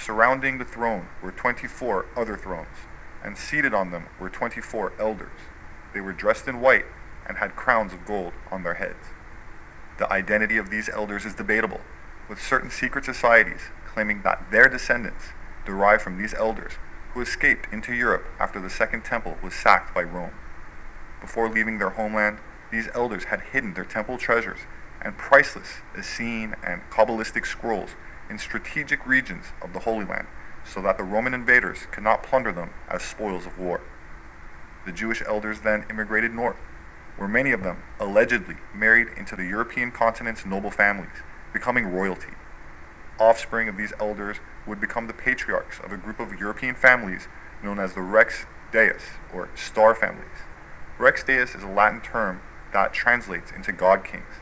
Surrounding the throne were 24 other thrones, and seated on them were 24 elders. They were dressed in white and had crowns of gold on their heads. The identity of these elders is debatable, with certain secret societies claiming that their descendants derive from these elders who escaped into Europe after the Second Temple was sacked by Rome. Before leaving their homeland, these elders had hidden their temple treasures and priceless Essene and Kabbalistic scrolls in strategic regions of the Holy Land so that the Roman invaders could not plunder them as spoils of war. The Jewish elders then immigrated north, where many of them allegedly married into the European continent's noble families, becoming royalty. Offspring of these elders would become the patriarchs of a group of European families known as the Rex Deus, or star families. Rex Deus is a Latin term that translates into God Kings,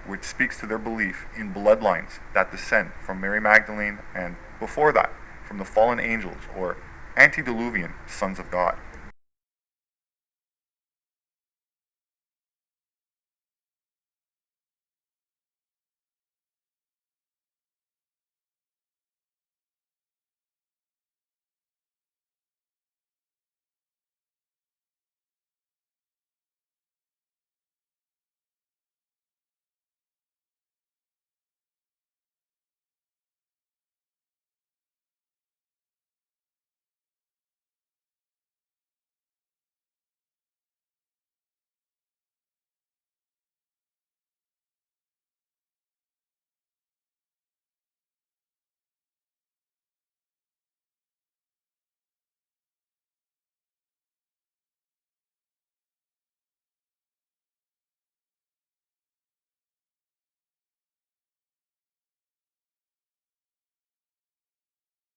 which speaks to their belief in bloodlines that descend from Mary Magdalene and, before that, from the fallen angels or antediluvian sons of God.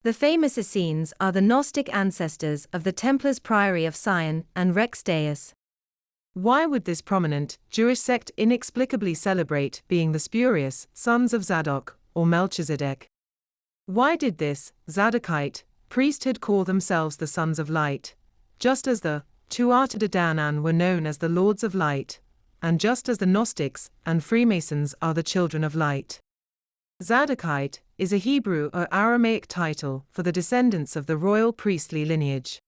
The famous Essenes are the Gnostic ancestors of the Templars Priory of Sion and Rex Deus. Why would this prominent Jewish sect inexplicably celebrate being the spurious sons of Zadok or Melchizedek? Why did this Zadokite priesthood call themselves the Sons of Light, just as the Tuatha De Danann were known as the Lords of Light, and just as the Gnostics and Freemasons are the Children of Light? Zadokite is a Hebrew or Aramaic title for the descendants of the royal priestly lineage,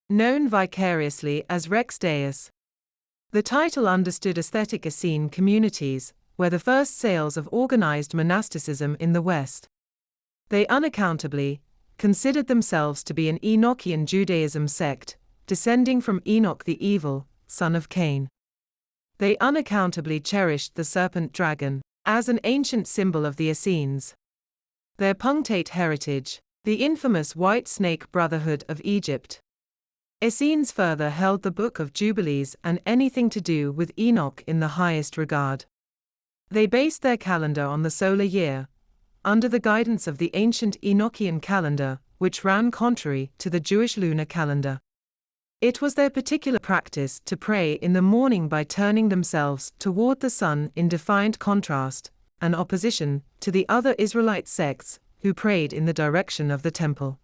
known vicariously as Rex Deus. The title understood aesthetic Essene communities were the first sales of organized monasticism in the West. They unaccountably considered themselves to be an Enochian Judaism sect, descending from Enoch the evil, son of Cain. They unaccountably cherished the serpent dragon as an ancient symbol of the Essenes. Their punctate heritage, the infamous White Snake Brotherhood of Egypt. Essenes further held the Book of Jubilees and anything to do with Enoch in the highest regard. They based their calendar on the solar year, under the guidance of the ancient Enochian calendar, which ran contrary to the Jewish lunar calendar. It was their particular practice to pray in the morning by turning themselves toward the sun, in defiant contrast and opposition to the other Israelite sects who prayed in the direction of the temple.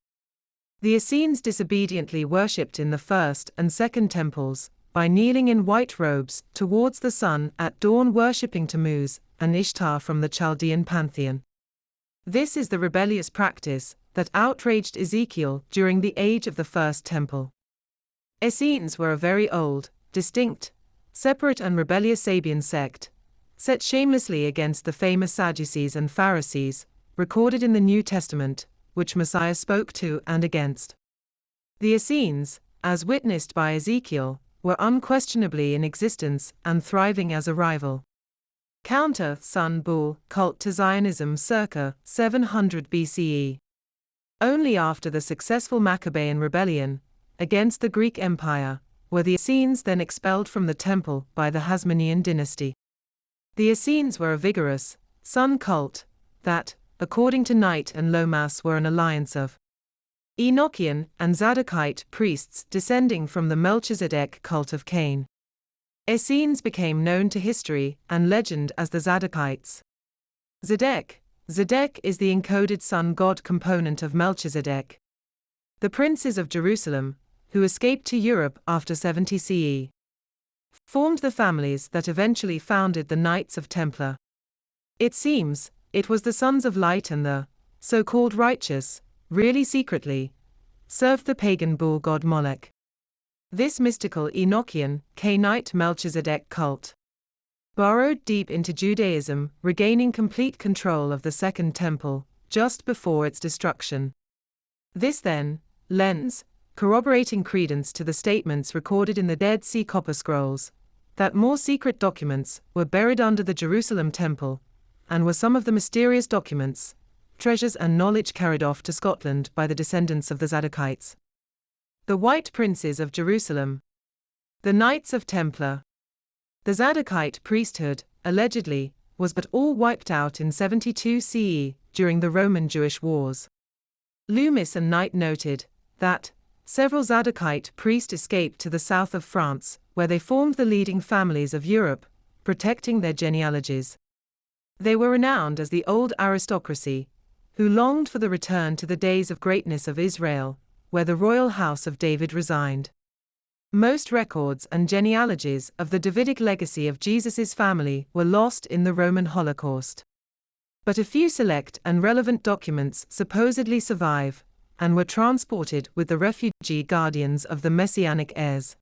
The Essenes disobediently worshipped in the first and second temples by kneeling in white robes towards the sun at dawn, worshipping Tammuz and Ishtar from the Chaldean pantheon. This is the rebellious practice that outraged Ezekiel during the age of the First Temple. Essenes were a very old, distinct, separate and rebellious Sabian sect, set shamelessly against the famous Sadducees and Pharisees, recorded in the New Testament, which Messiah spoke to and against. The Essenes, as witnessed by Ezekiel, were unquestionably in existence and thriving as a rival. Counter-Sun Bull cult to Zionism circa 700 BCE. Only after the successful Maccabean rebellion against the Greek Empire were the Essenes then expelled from the temple by the Hasmonean dynasty. The Essenes were a vigorous sun cult that, according to Knight and Lomas, were an alliance of Enochian and Zadokite priests descending from the Melchizedek cult of Cain. Essenes became known to history and legend as the Zadokites. Zedek is the encoded sun god component of Melchizedek. The princes of Jerusalem, who escaped to Europe after 70 CE, formed the families that eventually founded the Knights of Templar. It seems it was the Sons of Light and the so-called righteous really secretly, served the pagan bull god Moloch. This mystical Enochian, Canaanite Melchizedek cult burrowed deep into Judaism, regaining complete control of the Second Temple just before its destruction. This then lends corroborating credence to the statements recorded in the Dead Sea Copper Scrolls that more secret documents were buried under the Jerusalem Temple, and were some of the mysterious documents, treasures and knowledge carried off to Scotland by the descendants of the Zadokites. The White Princes of Jerusalem. The Knights of Templar. The Zadokite priesthood, allegedly, was but all wiped out in 72 CE during the Roman-Jewish Wars. Loomis and Knight noted that several Zadokite priests escaped to the south of France, where they formed the leading families of Europe, protecting their genealogies. They were renowned as the old aristocracy, who longed for the return to the days of greatness of Israel, where the royal house of David resigned. Most records and genealogies of the Davidic legacy of Jesus' family were lost in the Roman Holocaust. But a few select and relevant documents supposedly survive, and were transported with the refugee guardians of the Messianic heirs.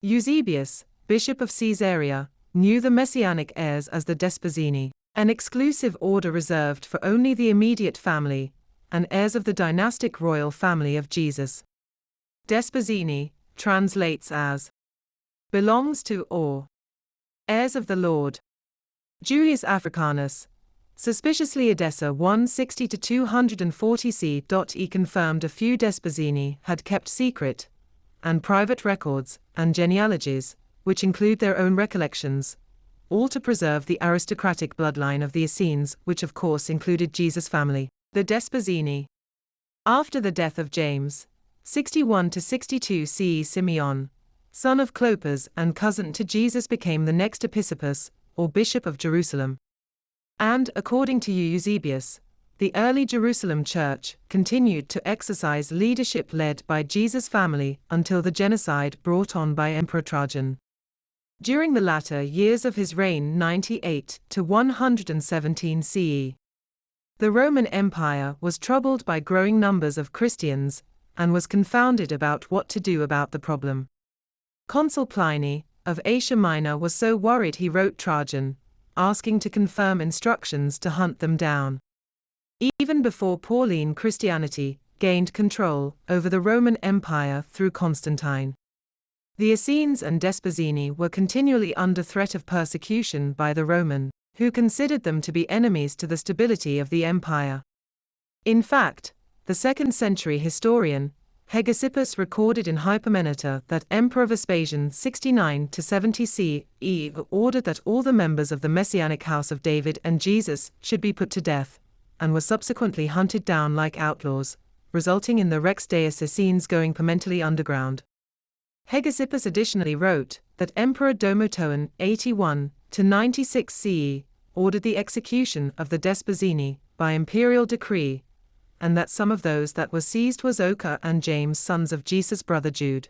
Eusebius, Bishop of Caesarea, knew the Messianic heirs as the Desposini, an exclusive order reserved for only the immediate family, and heirs of the dynastic royal family of Jesus. Desposini translates as belongs to or heirs of the Lord. Julius Africanus, suspiciously Edessa 160-240 C.E. confirmed a few Desposini had kept secret and private records and genealogies, which include their own recollections, all to preserve the aristocratic bloodline of the Essenes, which of course included Jesus' family. The Desposini. After the death of James, 61-62 CE, Simeon, son of Clopas and cousin to Jesus, became the next episcopus, or bishop of Jerusalem. And, according to Eusebius, the early Jerusalem church continued to exercise leadership led by Jesus' family until the genocide brought on by Emperor Trajan. During the latter years of his reign 98-117 CE, the Roman Empire was troubled by growing numbers of Christians and was confounded about what to do about the problem. Consul Pliny, of Asia Minor, was so worried he wrote Trajan, asking to confirm instructions to hunt them down. Even before Pauline Christianity gained control over the Roman Empire through Constantine, the Essenes and Desposini were continually under threat of persecution by the Roman, who considered them to be enemies to the stability of the empire. In fact, the 2nd century historian Hegesippus recorded in Hypermenata that Emperor Vespasian 69-70 CE ordered that all the members of the Messianic house of David and Jesus should be put to death, and were subsequently hunted down like outlaws, resulting in the Rex Deus Essenes going permanently underground. Hegesippus additionally wrote that Emperor Domotoan 81-96 CE ordered the execution of the Desposini by imperial decree, and that some of those that were seized was OOWK and James, sons of Jesus' brother Jude.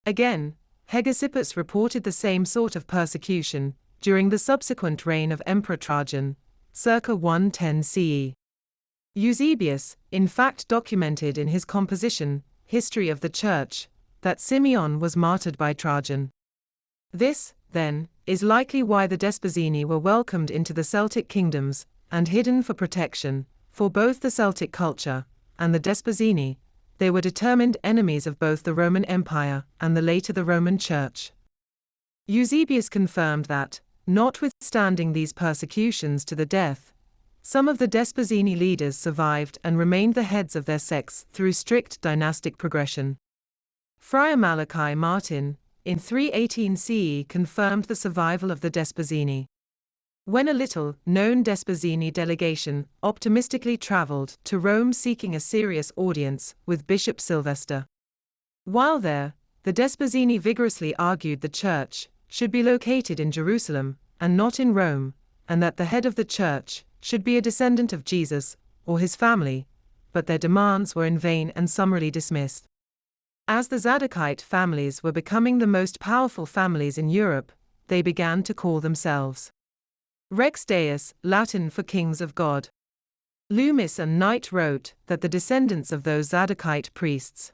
Again, Hegesippus reported the same sort of persecution during the subsequent reign of Emperor Trajan, circa 110 CE. Eusebius, in fact, documented in his composition, History of the Church, that Simeon was martyred by Trajan. This, then, is likely why the Desposini were welcomed into the Celtic kingdoms and hidden for protection. For both the Celtic culture and the Desposini, they were determined enemies of both the Roman Empire and the later the Roman Church. Eusebius confirmed that, notwithstanding these persecutions to the death, some of the Desposini leaders survived and remained the heads of their sects through strict dynastic progression. Friar Malachi Martin, in 318 CE, confirmed the survival of the Desposini. When a little-known Desposini delegation optimistically traveled to Rome seeking a serious audience with Bishop Sylvester. While there, the Desposini vigorously argued the church should be located in Jerusalem and not in Rome, and that the head of the church should be a descendant of Jesus or his family, but their demands were in vain and summarily dismissed. As the Zadokite families were becoming the most powerful families in Europe, they began to call themselves Rex Deus, Latin for Kings of God. Loomis and Knight wrote that the descendants of those Zadokite priests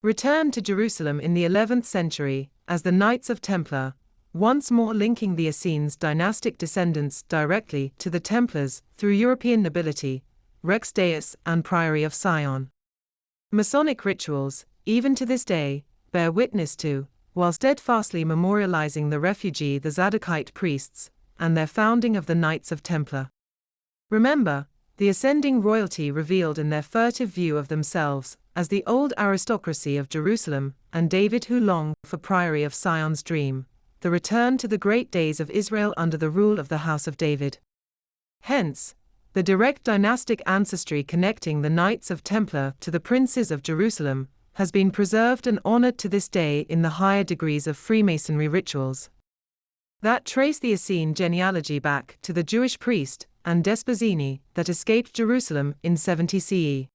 returned to Jerusalem in the 11th century as the Knights of Templar, once more linking the Essenes' dynastic descendants directly to the Templars through European nobility, Rex Deus and Priory of Sion. Masonic rituals, even to this day, bear witness to, while steadfastly memorializing the Zadokite priests and their founding of the Knights of Templar. Remember, the ascending royalty revealed in their furtive view of themselves as the old aristocracy of Jerusalem, and David who longed for Priory of Sion's dream, the return to the great days of Israel under the rule of the House of David. Hence, the direct dynastic ancestry connecting the Knights of Templar to the princes of Jerusalem has been preserved and honored to this day in the higher degrees of Freemasonry rituals that trace the Essene genealogy back to the Jewish priest and Desposini that escaped Jerusalem in 70 CE,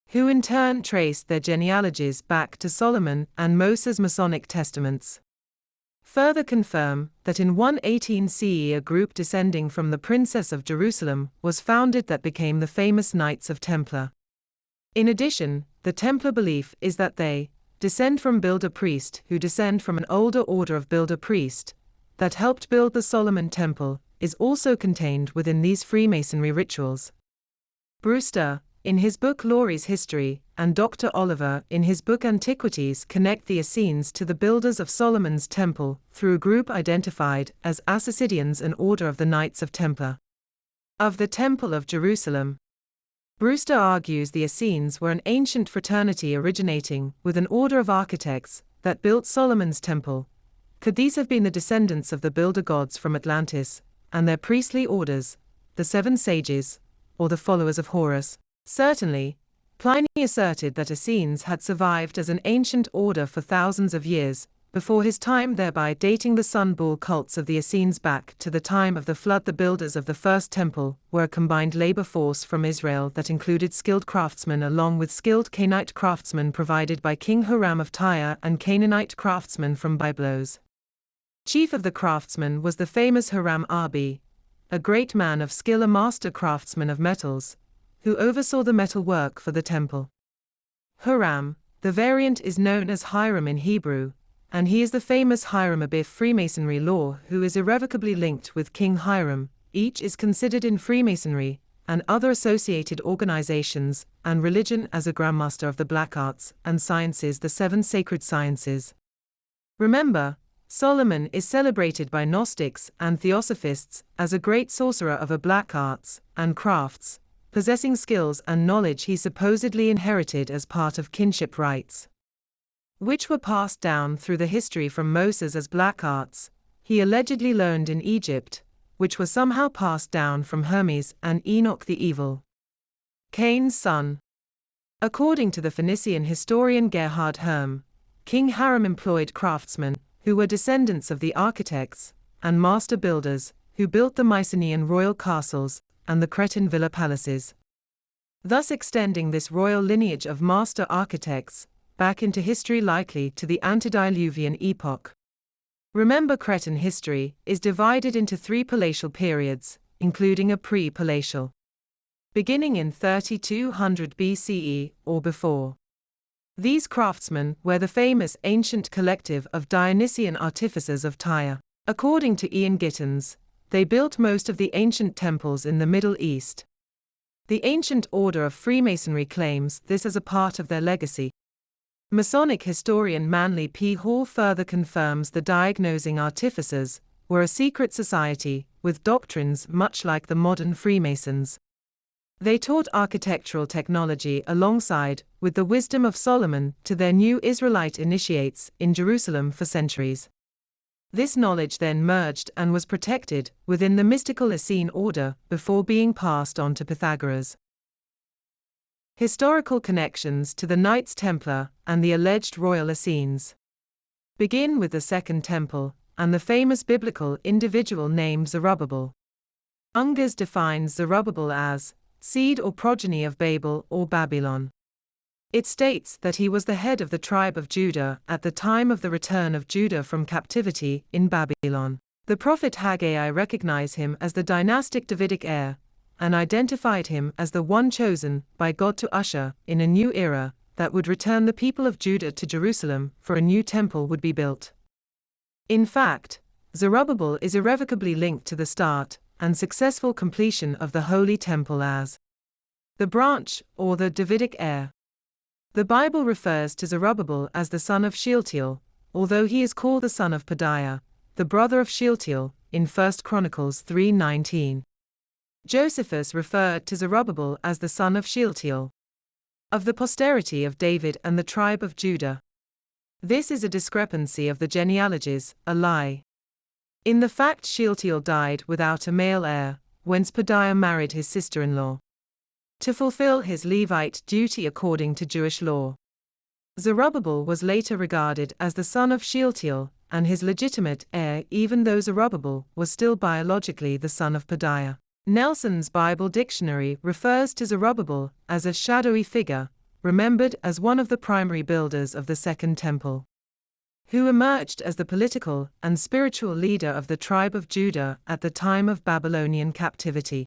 who in turn traced their genealogies back to Solomon and Moses' Masonic testaments. Further confirm that in 118 CE a group descending from the Princess of Jerusalem was founded that became the famous Knights of Templar. In addition, the Templar belief is that they descend from builder priest who descend from an older order of builder priest that helped build the Solomon Temple is also contained within these Freemasonry rituals. Brewster, in his book Laurie's History, and Dr. Oliver in his book Antiquities connect the Essenes to the builders of Solomon's Temple through a group identified as Assassidians, an order of the Knights of Templar of the Temple of Jerusalem. Brewster argues the Essenes were an ancient fraternity originating with an order of architects that built Solomon's Temple. Could these have been the descendants of the builder gods from Atlantis, and their priestly orders, the Seven Sages, or the followers of Horus? Certainly, Pliny asserted that Essenes had survived as an ancient order for thousands of years before his time, thereby dating the sun bull cults of the Essenes back to the time of the flood. The builders of the first temple were a combined labor force from Israel that included skilled craftsmen along with skilled Canaanite craftsmen provided by King Hiram of Tyre and Canaanite craftsmen from Byblos. Chief of the craftsmen was the famous Hiram Abi, a great man of skill, a master craftsman of metals, who oversaw the metal work for the temple. Hiram, the variant is known as Hiram in Hebrew, and he is the famous Hiram Abi of Freemasonry lore who is irrevocably linked with King Hiram. Each is considered in Freemasonry and other associated organizations and religion as a grandmaster of the black arts and sciences, the seven sacred sciences. Remember, Solomon is celebrated by Gnostics and Theosophists as a great sorcerer of a black arts and crafts, possessing skills and knowledge he supposedly inherited as part of kinship rights, which were passed down through the history from Moses as black arts he allegedly learned in Egypt, which were somehow passed down from Hermes and Enoch the evil Cain's son. According to the Phoenician historian Gerhard Herm, King Hiram employed craftsmen who were descendants of the architects and master builders who built the Mycenaean royal castles and the Cretan villa palaces, thus extending this royal lineage of master architects back into history likely to the antediluvian epoch. Remember, Cretan history is divided into three palatial periods, including a pre-palatial, beginning in 3200 BCE or before. These craftsmen were the famous ancient collective of Dionysian artificers of Tyre. According to Ian Gittins, they built most of the ancient temples in the Middle East. The ancient order of Freemasonry claims this as a part of their legacy. Masonic historian Manly P. Hall further confirms the diagnosing artificers were a secret society with doctrines much like the modern Freemasons. They taught architectural technology alongside with the wisdom of Solomon to their new Israelite initiates in Jerusalem for centuries. This knowledge then merged and was protected within the mystical Essene order before being passed on to Pythagoras. Historical connections to the Knights Templar and the alleged royal Essenes begin with the Second Temple and the famous biblical individual named Zerubbabel. Ungers defines Zerubbabel as seed or progeny of Babel or Babylon. It states that he was the head of the tribe of Judah at the time of the return of Judah from captivity in Babylon. The prophet Haggai recognized him as the dynastic Davidic heir, and identified him as the one chosen by God to usher in a new era that would return the people of Judah to Jerusalem, for a new temple would be built. In fact, Zerubbabel is irrevocably linked to the start and successful completion of the Holy Temple as the branch, or the Davidic heir. The Bible refers to Zerubbabel as the son of Shealtiel, although he is called the son of Pedaiah, the brother of Shealtiel, in 1 Chronicles 3:19. Josephus referred to Zerubbabel as the son of Shealtiel, of the posterity of David and the tribe of Judah. This is a discrepancy of the genealogies, a lie. In the fact Shealtiel died without a male heir, whence Pedaiah married his sister-in-law to fulfill his Levite duty according to Jewish law. Zerubbabel was later regarded as the son of Shealtiel and his legitimate heir, even though Zerubbabel was still biologically the son of Pedaiah. Nelson's Bible Dictionary refers to Zerubbabel as a shadowy figure, remembered as one of the primary builders of the Second Temple, who emerged as the political and spiritual leader of the tribe of Judah at the time of Babylonian captivity.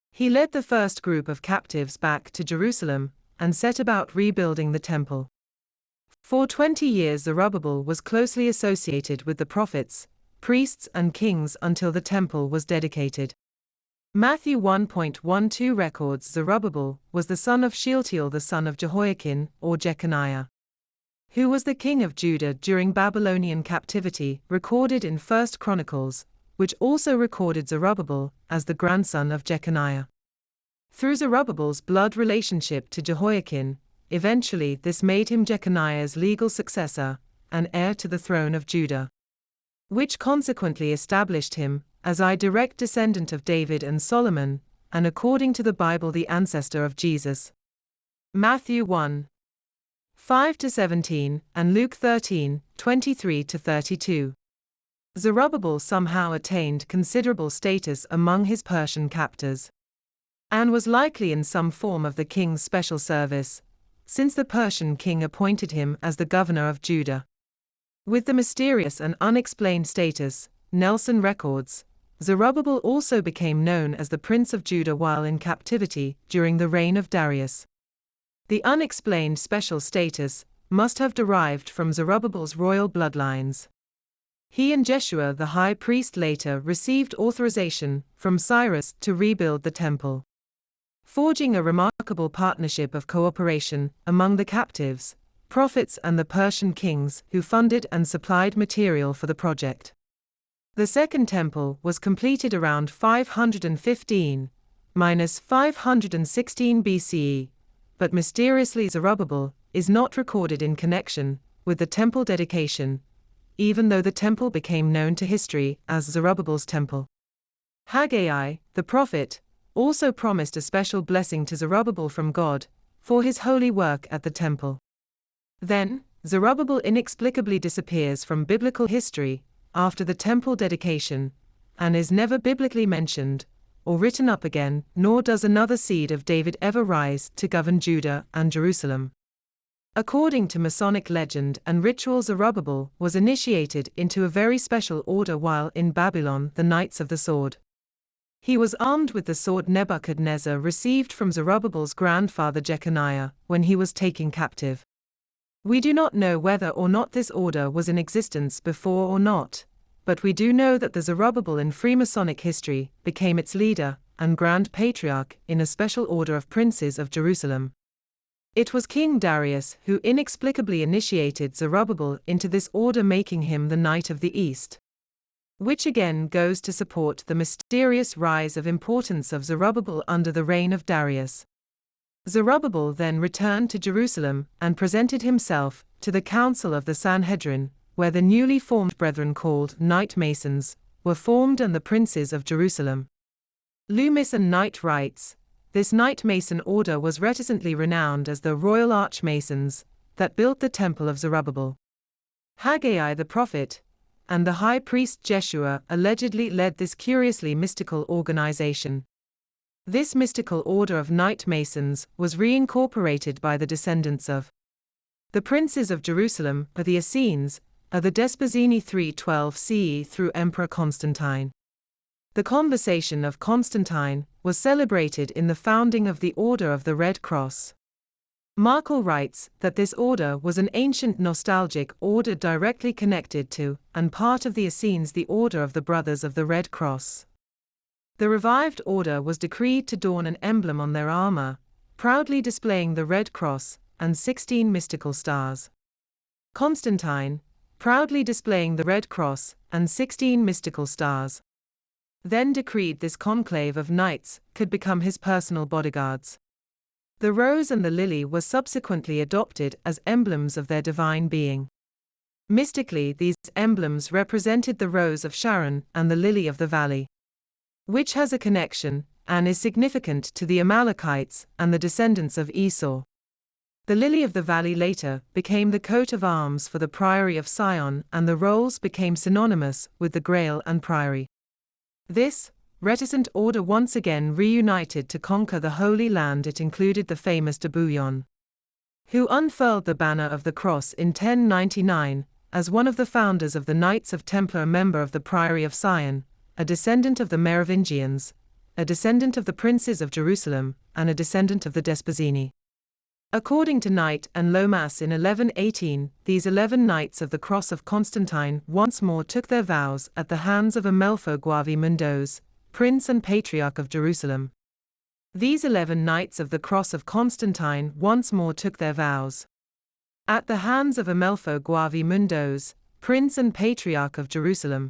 He led the first group of captives back to Jerusalem and set about rebuilding the temple. For 20 years Zerubbabel was closely associated with the prophets, priests and kings until the temple was dedicated. Matthew 1.12 records Zerubbabel was the son of Shealtiel, the son of Jehoiakim or Jeconiah, who was the king of Judah during Babylonian captivity, recorded in 1 Chronicles, which also recorded Zerubbabel as the grandson of Jeconiah. Through Zerubbabel's blood relationship to Jehoiakim, eventually this made him Jeconiah's legal successor and heir to the throne of Judah, which consequently established him as a direct descendant of David and Solomon, and according to the Bible the ancestor of Jesus. Matthew 1:5-17 and Luke 13:23-32. Zerubbabel somehow attained considerable status among his Persian captors, and was likely in some form of the king's special service, since the Persian king appointed him as the governor of Judah. With the mysterious and unexplained status, Nelson records, Zerubbabel also became known as the Prince of Judah while in captivity during the reign of Darius. The unexplained special status must have derived from Zerubbabel's royal bloodlines. He and Jeshua the high priest later received authorization from Cyrus to rebuild the temple, forging a remarkable partnership of cooperation among the captives, prophets and the Persian kings who funded and supplied material for the project. The Second Temple was completed around 515–516 BCE, but mysteriously Zerubbabel is not recorded in connection with the temple dedication, even though the temple became known to history as Zerubbabel's temple. Haggai, the prophet, also promised a special blessing to Zerubbabel from God for his holy work at the temple. Then, Zerubbabel inexplicably disappears from biblical history after the temple dedication, and is never biblically mentioned or written up again, nor does another seed of David ever rise to govern Judah and Jerusalem. According to Masonic legend and ritual, Zerubbabel was initiated into a very special order while in Babylon, the Knights of the Sword. He was armed with the sword Nebuchadnezzar received from Zerubbabel's grandfather Jeconiah when he was taken captive. We do not know whether or not this order was in existence before or not, but we do know that the Zerubbabel in Freemasonic history became its leader and Grand Patriarch in a special order of princes of Jerusalem. It was King Darius who inexplicably initiated Zerubbabel into this order, making him the Knight of the East, which again goes to support the mysterious rise of importance of Zerubbabel under the reign of Darius. Zerubbabel then returned to Jerusalem and presented himself to the council of the Sanhedrin, where the newly formed brethren called Knight Masons were formed and the princes of Jerusalem. Loomis and Knight writes, this Knight Mason order was reticently renowned as the Royal Archmasons that built the temple of Zerubbabel. Haggai the prophet and the high priest Jeshua allegedly led this curiously mystical organization. This mystical order of Knight Masons was reincorporated by the descendants of the princes of Jerusalem, or the Essenes, of the Despozzini 312 CE through Emperor Constantine. The conversion of Constantine was celebrated in the founding of the Order of the Red Cross. Markle writes that this order was an ancient nostalgic order directly connected to, and part of the Essenes, the Order of the Brothers of the Red Cross. The revived order was decreed to don an emblem on their armor, proudly displaying the Red Cross and 16 mystical stars. Constantine, proudly displaying the Red Cross and 16 mystical stars, then decreed this conclave of knights could become his personal bodyguards. The rose and the lily were subsequently adopted as emblems of their divine being. Mystically, these emblems represented the rose of Sharon and the lily of the valley, which has a connection and is significant to the Amalekites and the descendants of Esau. The lily of the valley later became the coat of arms for the Priory of Sion, and the roles became synonymous with the Grail and Priory. This reticent order once again reunited to conquer the Holy Land. It included the famous de Bouillon, who unfurled the banner of the cross in 1099, as one of the founders of the Knights of Templar, a member of the Priory of Sion, a descendant of the Merovingians, a descendant of the princes of Jerusalem, and a descendant of the Despozzini. According to Knight and Lomas in 1118, these 11 Knights of the Cross of Constantine once more took their vows at the hands of Amelpho Guavi Mendoz, Prince and Patriarch of Jerusalem. These 11 Knights of the Cross of Constantine once more took their vows at the hands of Amelpho Guavi Mendoz, Prince and Patriarch of Jerusalem.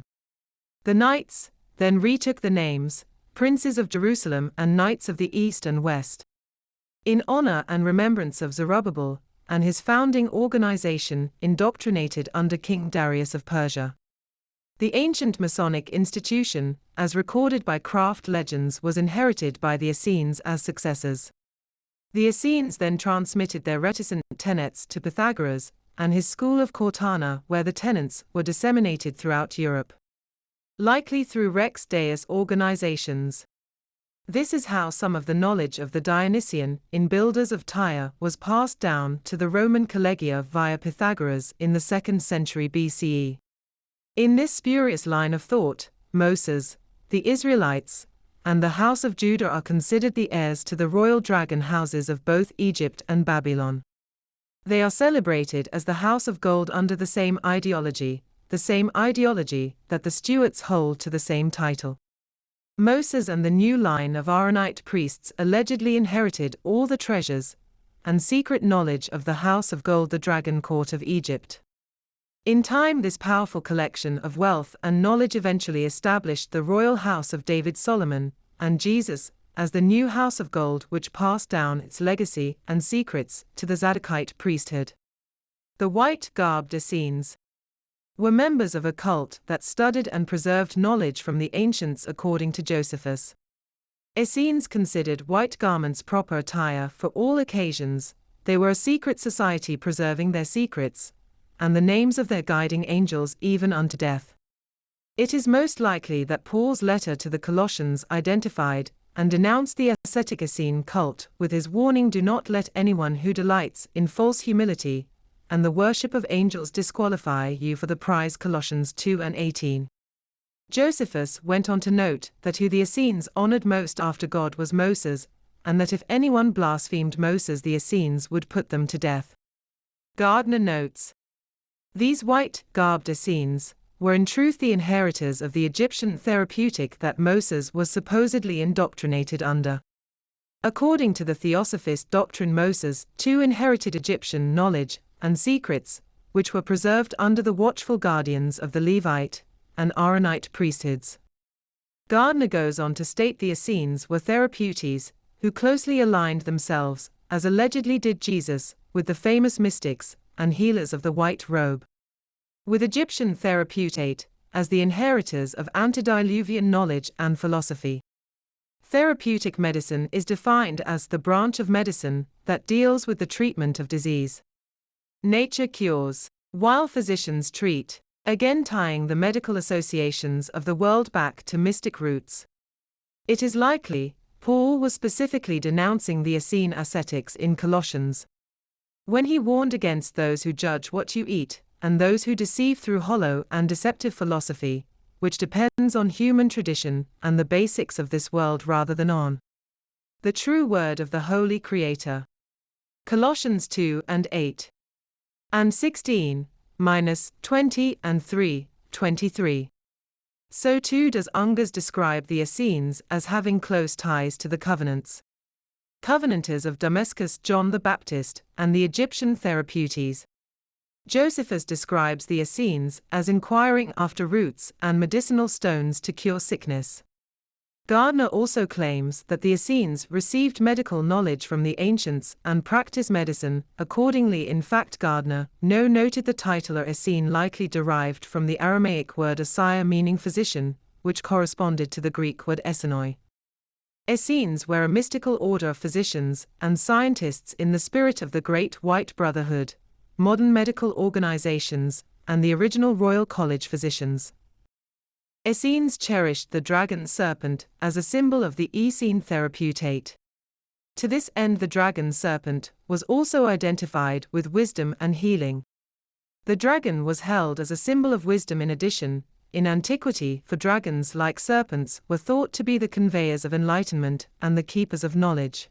The Knights then retook the names, Princes of Jerusalem and Knights of the East and West, in honor and remembrance of Zerubbabel and his founding organization indoctrinated under King Darius of Persia. The ancient Masonic institution, as recorded by craft legends, was inherited by the Essenes as successors. The Essenes then transmitted their reticent tenets to Pythagoras and his school of Cortana, where the tenets were disseminated throughout Europe, likely through Rex Deus organizations. This is how some of the knowledge of the Dionysian in builders of Tyre was passed down to the Roman collegia via Pythagoras in the 2nd century BCE. In this spurious line of thought, Moses, the Israelites, and the house of Judah are considered the heirs to the royal dragon houses of both Egypt and Babylon. They are celebrated as the house of gold under the same ideology that the Stuarts hold to the same title. Moses and the new line of Aaronite priests allegedly inherited all the treasures and secret knowledge of the House of Gold, the Dragon Court of Egypt. In time, this powerful collection of wealth and knowledge eventually established the royal house of David, Solomon, and Jesus as the new House of Gold, which passed down its legacy and secrets to the Zadokite priesthood. The white-garbed Essenes were members of a cult that studied and preserved knowledge from the ancients according to Josephus. Essenes considered white garments proper attire for all occasions. They were a secret society preserving their secrets, and the names of their guiding angels even unto death. It is most likely that Paul's letter to the Colossians identified and denounced the ascetic Essene cult with his warning, "Do not let anyone who delights in false humility and the worship of angels disqualify you for the prize." Colossians 2:18. Josephus went on to note that who the Essenes honored most after God was Moses, and that if anyone blasphemed Moses, the Essenes would put them to death. Gardner notes, these white-garbed Essenes were in truth the inheritors of the Egyptian therapeutic that Moses was supposedly indoctrinated under. According to the Theosophist doctrine, Moses too inherited Egyptian knowledge and secrets, which were preserved under the watchful guardians of the Levite and Aaronite priesthoods. Gardner goes on to state the Essenes were therapeutes who closely aligned themselves, as allegedly did Jesus, with the famous mystics and healers of the white robe, with Egyptian therapeutate as the inheritors of antediluvian knowledge and philosophy. Therapeutic medicine is defined as the branch of medicine that deals with the treatment of disease. Nature cures, while physicians treat, again tying the medical associations of the world back to mystic roots. It is likely Paul was specifically denouncing the Essene ascetics in Colossians, when he warned against those who judge what you eat, and those who deceive through hollow and deceptive philosophy, which depends on human tradition and the basics of this world rather than on the true word of the Holy Creator. Colossians 2:8. And 16-20 and 3:23. So too does Ungers describe the Essenes as having close ties to the covenants. Covenanters of Damascus John the Baptist and the Egyptian therapeutes. Josephus describes the Essenes as inquiring after roots and medicinal stones to cure sickness. Gardner also claims that the Essenes received medical knowledge from the ancients and practiced medicine accordingly. In fact, Gardner noted the titular Essene likely derived from the Aramaic word asaya, meaning physician, which corresponded to the Greek word essenoi. Essenes were a mystical order of physicians and scientists in the spirit of the Great White Brotherhood, modern medical organizations, and the original Royal College physicians. Essenes cherished the dragon serpent as a symbol of the Essene therapeutic. To this end, the dragon serpent was also identified with wisdom and healing. The dragon was held as a symbol of wisdom. In addition, in antiquity, for dragons, like serpents, were thought to be the conveyors of enlightenment and the keepers of knowledge.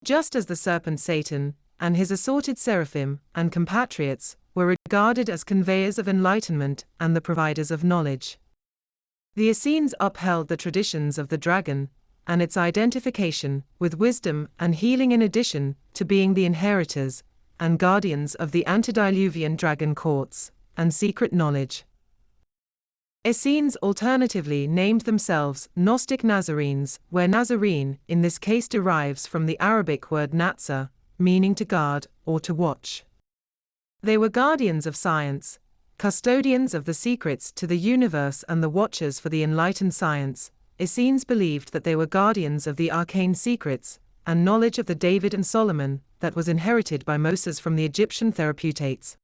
Just as the serpent Satan and his assorted seraphim and compatriots were regarded as conveyors of enlightenment and the providers of knowledge. The Essenes upheld the traditions of the dragon and its identification with wisdom and healing, in addition to being the inheritors and guardians of the antediluvian dragon courts and secret knowledge. Essenes alternatively named themselves Gnostic Nazarenes, where Nazarene in this case derives from the Arabic word natsa, meaning to guard or to watch. They were guardians of science, custodians of the secrets to the universe, and the watchers for the enlightened science. Essenes believed that they were guardians of the arcane secrets and knowledge of the David and Solomon that was inherited by Moses from the Egyptian therapeutes.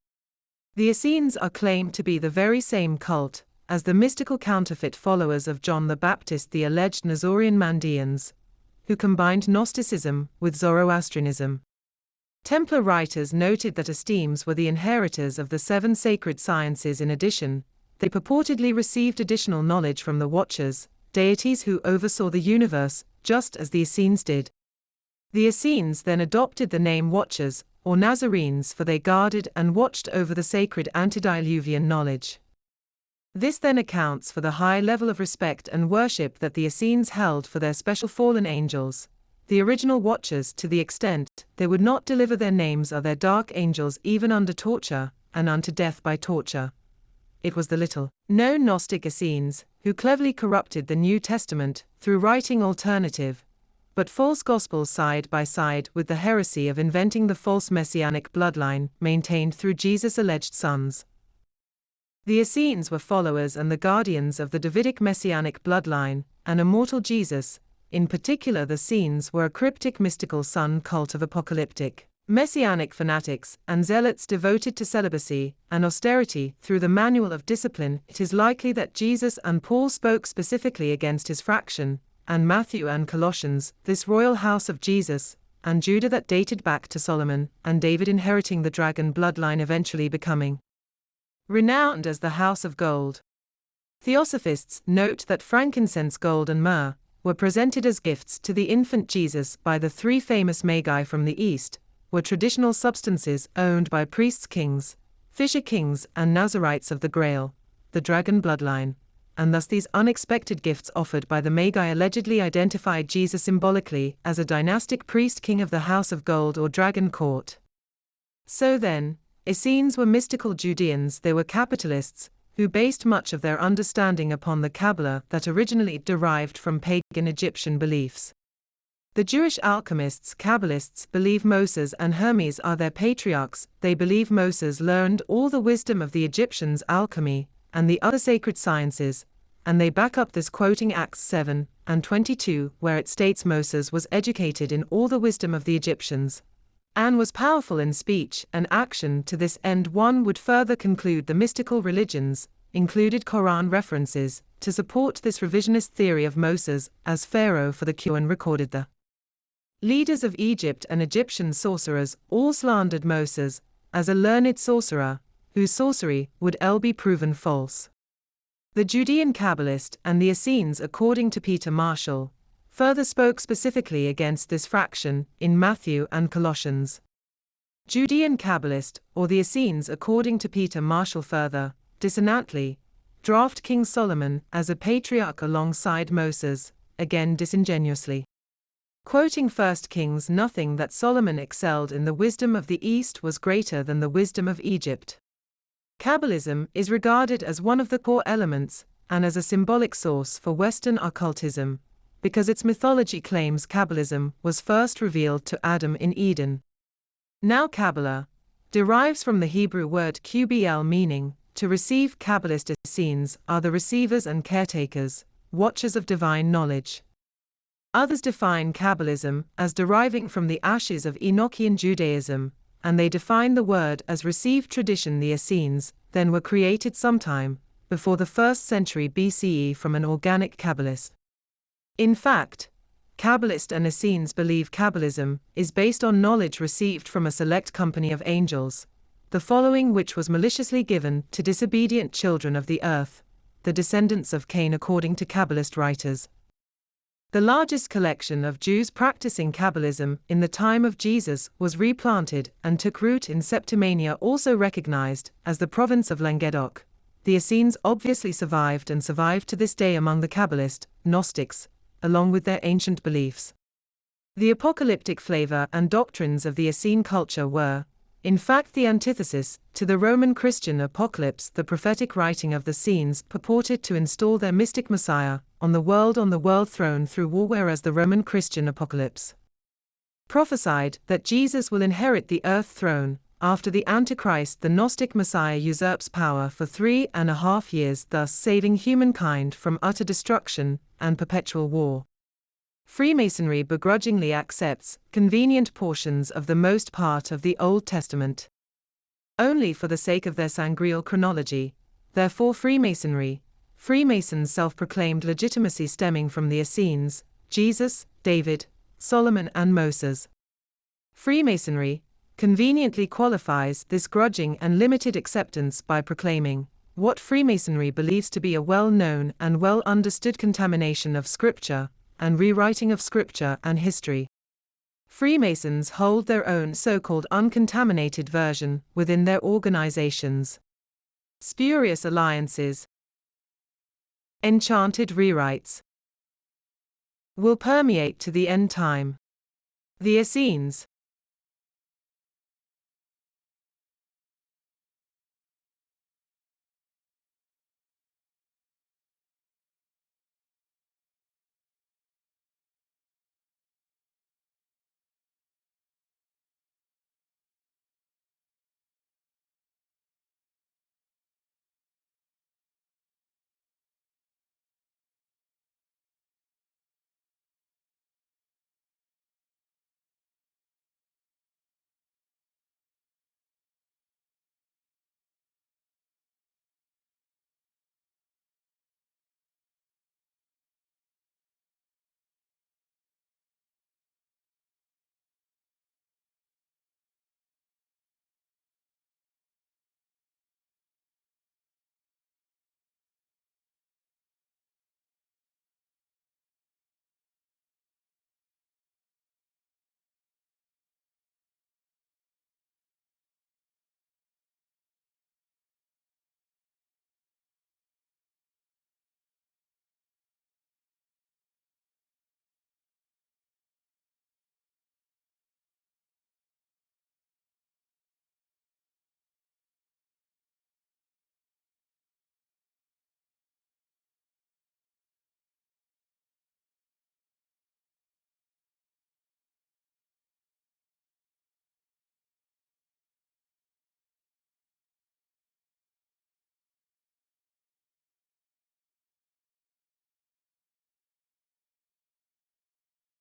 The Essenes are claimed to be the very same cult as the mystical counterfeit followers of John the Baptist, the alleged Nestorian Mandeans, who combined Gnosticism with Zoroastrianism. Templar writers noted that Essenes were the inheritors of the 7 sacred sciences. In addition, they purportedly received additional knowledge from the Watchers, deities who oversaw the universe, just as the Essenes did. The Essenes then adopted the name Watchers, or Nazarenes, for they guarded and watched over the sacred antediluvian knowledge. This then accounts for the high level of respect and worship that the Essenes held for their special fallen angels, the original Watchers, to the extent they would not deliver their names or their dark angels even under torture, and unto death by torture. It was the little-known Gnostic Essenes who cleverly corrupted the New Testament through writing alternative, but false gospels side by side with the heresy of inventing the false messianic bloodline maintained through Jesus' alleged sons. The Essenes were followers and the guardians of the Davidic messianic bloodline, and immortal Jesus. In particular, the Essenes were a cryptic mystical sun cult of apocalyptic, messianic fanatics and zealots devoted to celibacy and austerity through the manual of discipline. It is likely that Jesus and Paul spoke specifically against his fraction, and Matthew and Colossians, this royal house of Jesus, and Judah that dated back to Solomon and David inheriting the dragon bloodline, eventually becoming renowned as the House of Gold. Theosophists note that frankincense, gold, and myrrh were presented as gifts to the infant Jesus by the 3 famous magi from the East, were traditional substances owned by priests, kings, fisher kings, and Nazarites of the Grail, the dragon bloodline, and thus these unexpected gifts offered by the magi allegedly identified Jesus symbolically as a dynastic priest king of the House of Gold or Dragon Court. So then, Essenes were mystical Judeans. They were capitalists who based much of their understanding upon the Kabbalah that originally derived from pagan Egyptian beliefs. The Jewish alchemists, Kabbalists, believe Moses and Hermes are their patriarchs. They believe Moses learned all the wisdom of the Egyptians, alchemy, and the other sacred sciences, and they back up this quoting Acts 7:22, where it states Moses was educated in all the wisdom of the Egyptians, and was powerful in speech and action. To this end, one would further conclude the mystical religions included Quran references to support this revisionist theory of Moses as Pharaoh for the cure, and recorded the leaders of Egypt and Egyptian sorcerers all slandered Moses as a learned sorcerer, whose sorcery would be proven false. The Judean Kabbalist and the Essenes, according to Peter Marshall, further spoke specifically against this fraction in Matthew and Colossians. Judean Kabbalist, or the Essenes, according to Peter Marshall, further, dissonantly, draft King Solomon as a patriarch alongside Moses, again disingenuously. Quoting 1 Kings, nothing that Solomon excelled in the wisdom of the East was greater than the wisdom of Egypt. Kabbalism is regarded as one of the core elements, and as a symbolic source for Western occultism, because its mythology claims Kabbalism was first revealed to Adam in Eden. Now Kabbalah derives from the Hebrew word qbl, meaning to receive. Kabbalist Essenes are the receivers and caretakers, watchers of divine knowledge. Others define Kabbalism as deriving from the ashes of Enochian Judaism, and they define the word as received tradition. The Essenes then were created sometime before the 1st century BCE from an organic Kabbalist. In fact, Kabbalists and Essenes believe Kabbalism is based on knowledge received from a select company of angels, the following which was maliciously given to disobedient children of the earth, the descendants of Cain according to Kabbalist writers. The largest collection of Jews practicing Kabbalism in the time of Jesus was replanted and took root in Septimania, also recognized as the province of Languedoc. The Essenes obviously survived and survive to this day among the Kabbalist, Gnostics, along with their ancient beliefs. The apocalyptic flavor and doctrines of the Essene culture were, in fact, the antithesis to the Roman Christian apocalypse. The prophetic writing of the Essenes purported to install their mystic Messiah on the world throne through war, whereas the Roman Christian apocalypse prophesied that Jesus will inherit the earth throne. After the Antichrist, the Gnostic Messiah usurps power for 3.5 years, thus saving humankind from utter destruction and perpetual war. Freemasonry begrudgingly accepts convenient portions of the most part of the Old Testament only for the sake of their sangreal chronology. Therefore, Freemasons' self-proclaimed legitimacy stemming from the Essenes, Jesus, David, Solomon, and Moses. Freemasonry conveniently qualifies this grudging and limited acceptance by proclaiming what Freemasonry believes to be a well-known and well-understood contamination of Scripture and rewriting of Scripture and history. Freemasons hold their own so-called uncontaminated version within their organizations. Spurious alliances, enchanted rewrites will permeate to the end time. The Essenes